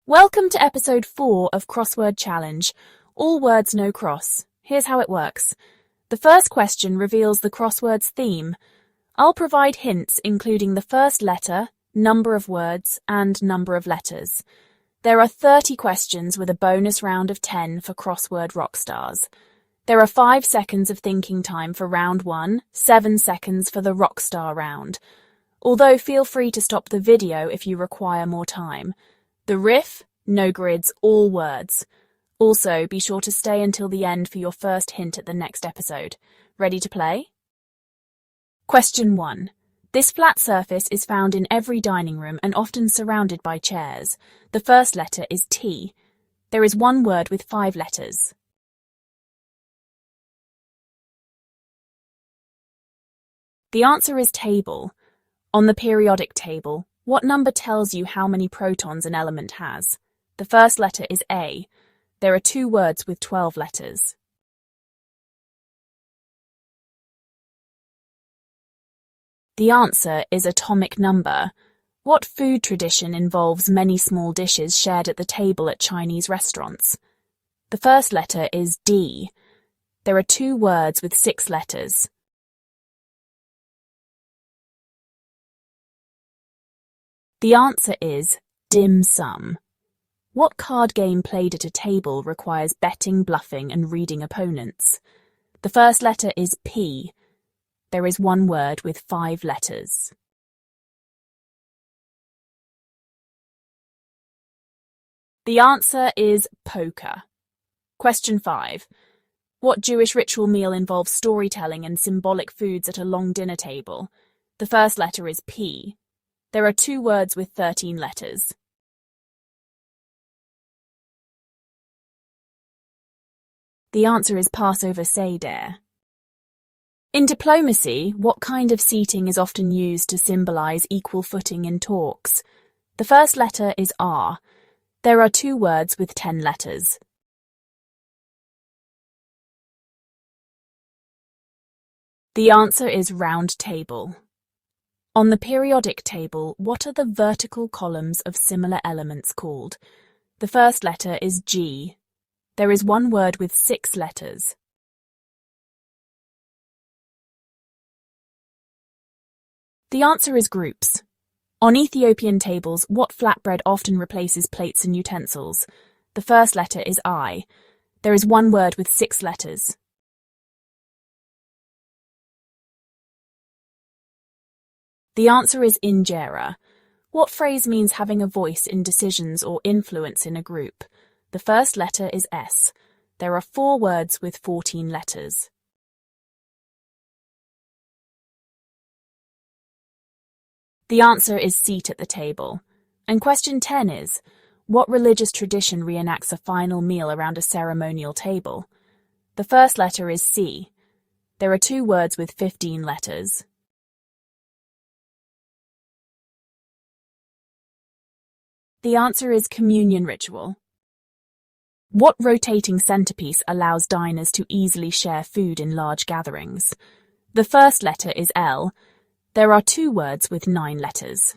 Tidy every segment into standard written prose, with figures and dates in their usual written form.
Welcome to episode 4 of Crossword Challenge. All words, no cross. Here's how it works. The first question reveals the crossword's theme. I'll provide hints including the first letter, number of words, and number of letters. There are 30 questions with a bonus round of 10 for Crossword Rockstars. There are 5 seconds of thinking time for round 1, 7 seconds for the Rockstar round. Although feel free to stop the video if you require more time. The riff, no grids, all words. Also, be sure to stay until the end for your first hint at the next episode. Ready to play? Question 1. This flat surface is found in every dining room and often surrounded by chairs. The first letter is T. There is one word with 5 letters. The answer is table. On the periodic table, what number tells you how many protons an element has? The first letter is A. There are 2 words with 12 letters. The answer is atomic number. What food tradition involves many small dishes shared at the table at Chinese restaurants? The first letter is D. There are 2 words with 6 letters. The answer is dim sum. What card game played at a table requires betting, bluffing, and reading opponents? The first letter is P. There is one word with 5 letters. The answer is poker. Question 5. What Jewish ritual meal involves storytelling and symbolic foods at a long dinner table? The first letter is P. There are 2 words with 13 letters. The answer is Passover Seder. In diplomacy, what kind of seating is often used to symbolize equal footing in talks? The first letter is R. There are 2 words with 10 letters. The answer is round table. On the periodic table, what are the vertical columns of similar elements called? The first letter is G. There is one word with 6 letters. The answer is groups. On Ethiopian tables, what flatbread often replaces plates and utensils? The first letter is I. There is one word with 6 letters. The answer is injera. What phrase means having a voice in decisions or influence in a group? The first letter is S. There are 4 words with 14 letters. The answer is seat at the table. And question 10 is, what religious tradition reenacts a final meal around a ceremonial table? The first letter is C. There are 2 words with 15 letters. The answer is communion ritual. What rotating centerpiece allows diners to easily share food in large gatherings? The first letter is L. There are 2 words with 9 letters.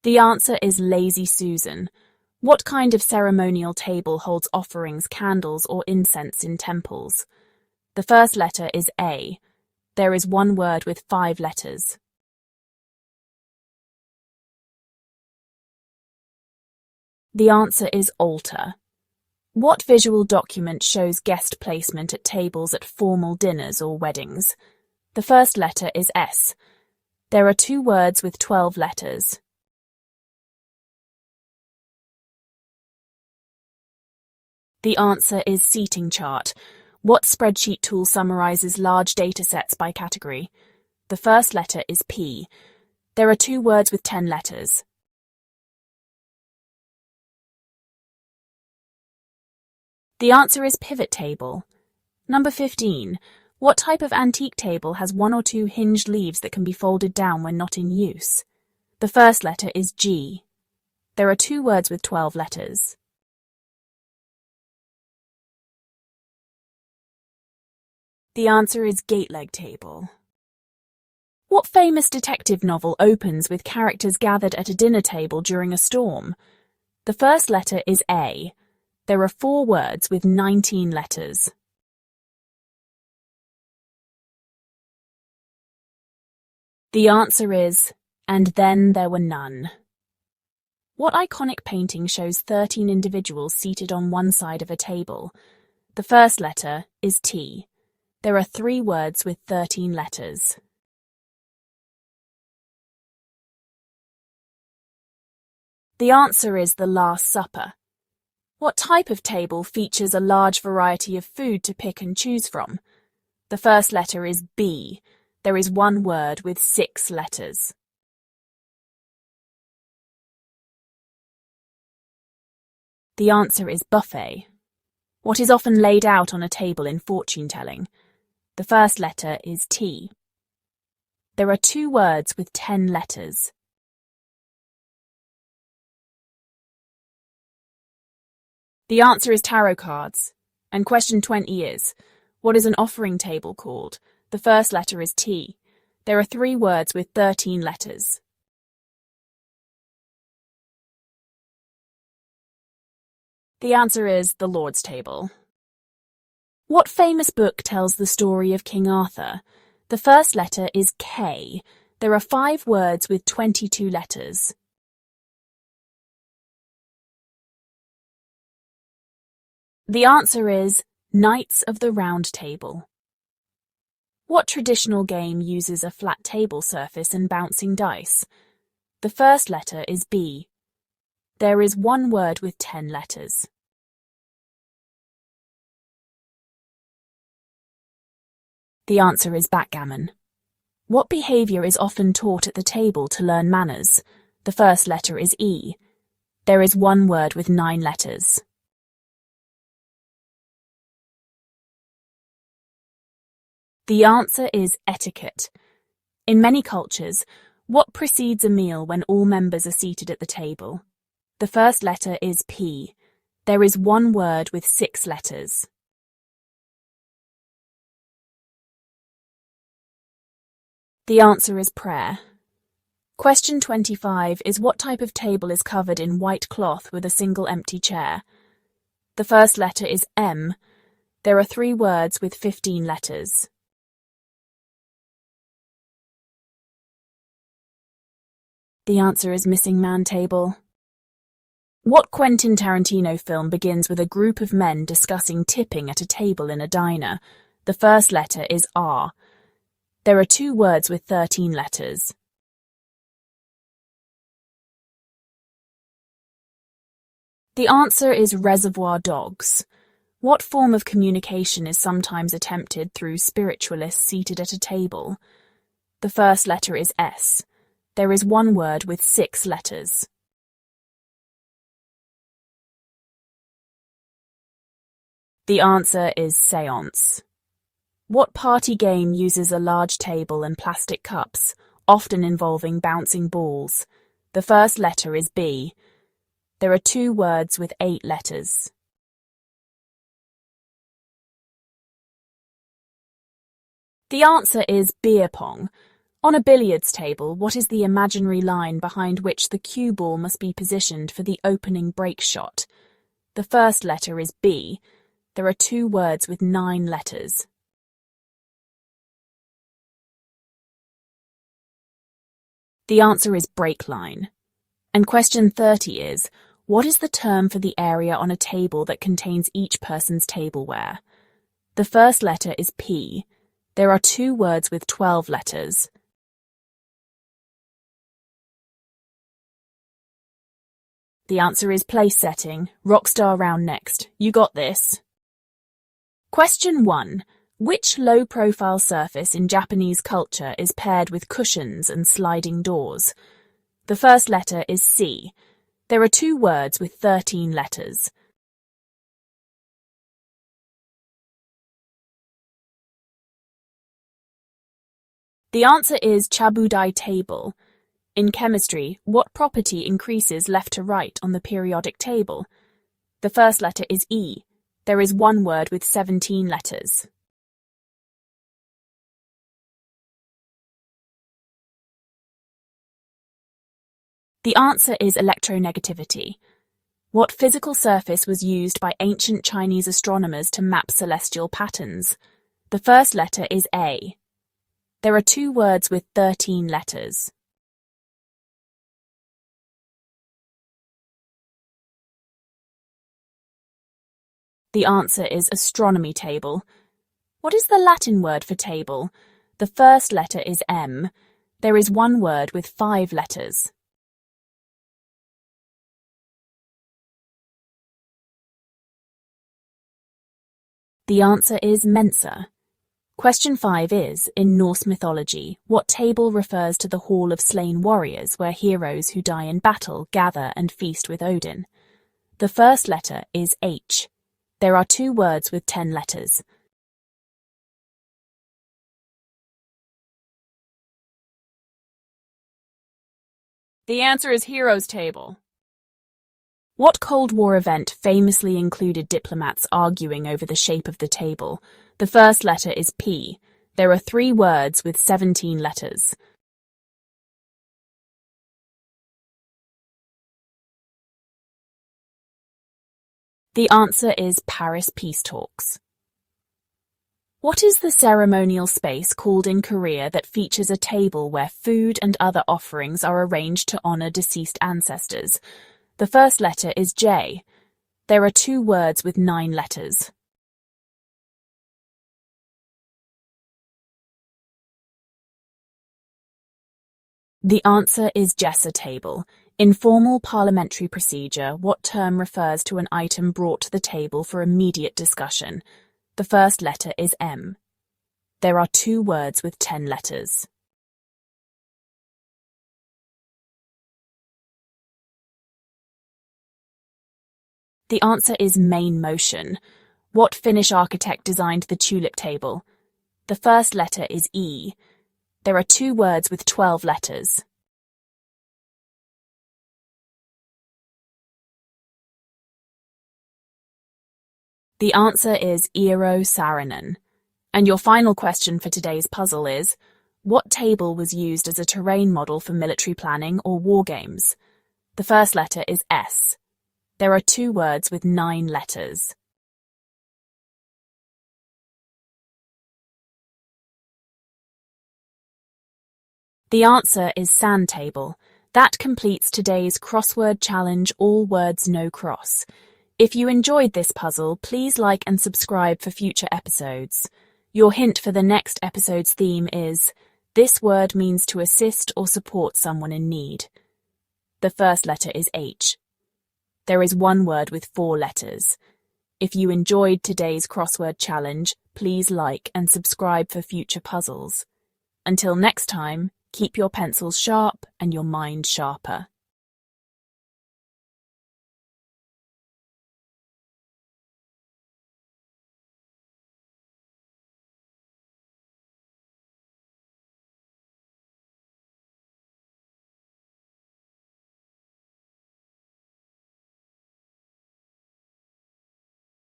The answer is Lazy Susan. What kind of ceremonial table holds offerings, candles, or incense in temples? The first letter is A. There is one word with 5 letters. The answer is altar. What visual document shows guest placement at tables at formal dinners or weddings? The first letter is S. There are 2 words with 12 letters. The answer is seating chart. What spreadsheet tool summarizes large data sets by category? The first letter is P. There are 2 words with 10 letters. The answer is pivot table. Number 15. What type of antique table has 1 or 2 hinged leaves that can be folded down when not in use? The first letter is G. There are 2 words with 12 letters. The answer is gate leg table. What famous detective novel opens with characters gathered at a dinner table during a storm? The first letter is A. There are 4 words with 19 letters. The answer is, and then there were none. What iconic painting shows 13 individuals seated on one side of a table? The first letter is T. There are 3 words with 13 letters. The answer is The Last Supper. What type of table features a large variety of food to pick and choose from? The first letter is B. There is 1 word with 6 letters. The answer is buffet. What is often laid out on a table in fortune-telling? The first letter is T. There are 2 words with 10 letters. The answer is tarot cards. And question 20 is, what is an offering table called? The first letter is T. There are 3 words with 13 letters. The answer is the Lord's Table. What famous book tells the story of King Arthur? The first letter is K. There are 5 words with 22 letters. The answer is Knights of the Round Table. What traditional game uses a flat table surface and bouncing dice? The first letter is B. There is 1 word with 10 letters. The answer is backgammon. What behaviour is often taught at the table to learn manners? The first letter is E. There is 1 word with 9 letters. The answer is etiquette. In many cultures, what precedes a meal when all members are seated at the table? The first letter is P. There is 1 word with 6 letters. The answer is prayer. Question 25 is what type of table is covered in white cloth with a single empty chair? The first letter is M. There are 3 words with 15 letters. The answer is Missing Man Table. What Quentin Tarantino film begins with a group of men discussing tipping at a table in a diner? The first letter is R. There are 2 words with 13 letters. The answer is Reservoir Dogs. What form of communication is sometimes attempted through spiritualists seated at a table? The first letter is S. There is 1 word with 6 letters. The answer is séance. What party game uses a large table and plastic cups, often involving bouncing balls? The first letter is B. There are 2 words with 8 letters. The answer is beer pong. On a billiards table, what is the imaginary line behind which the cue ball must be positioned for the opening break shot? The first letter is B. There are 2 words with 9 letters. The answer is break line. And question 30 is, what is the term for the area on a table that contains each person's tableware? The first letter is P. There are 2 words with 12 letters. The answer is place setting. Rockstar round next. You got this. Question 1. Which low-profile surface in Japanese culture is paired with cushions and sliding doors? The first letter is C. There are 2 words with 13 letters. The answer is Chabudai table. In chemistry, what property increases left to right on the periodic table? The first letter is E. There is 1 word with 17 letters. The answer is electronegativity. What physical surface was used by ancient Chinese astronomers to map celestial patterns? The first letter is A. There are 2 words with 13 letters. The answer is astronomy table. What is the Latin word for table? The first letter is M. There is 1 word with 5 letters. The answer is Mensa. Question 5 is, in Norse mythology, what table refers to the hall of slain warriors where heroes who die in battle gather and feast with Odin? The first letter is H. There are 2 words with 10 letters. The answer is Heroes Table. What Cold War event famously included diplomats arguing over the shape of the table? The first letter is P. There are 3 words with 17 letters. The answer is Paris Peace Talks. What is the ceremonial space called in Korea that features a table where food and other offerings are arranged to honor deceased ancestors? The first letter is J. There are 2 words with 9 letters. The answer is Jessa table. In formal parliamentary procedure, what term refers to an item brought to the table for immediate discussion? The first letter is M. There are 2 words with 10 letters. The answer is main motion. What Finnish architect designed the tulip table? The first letter is E. There are 2 words with 12 letters. The answer is Eero Saarinen. And your final question for today's puzzle is, what table was used as a terrain model for military planning or war games? The first letter is S. There are 2 words with 9 letters. The answer is sand table. That completes today's crossword challenge, all words no cross. If you enjoyed this puzzle, please like and subscribe for future episodes. Your hint for the next episode's theme is, this word means to assist or support someone in need. The first letter is H. There is 1 word with 4 letters. If you enjoyed today's crossword challenge, please like and subscribe for future puzzles. Until next time, keep your pencils sharp and your mind sharper.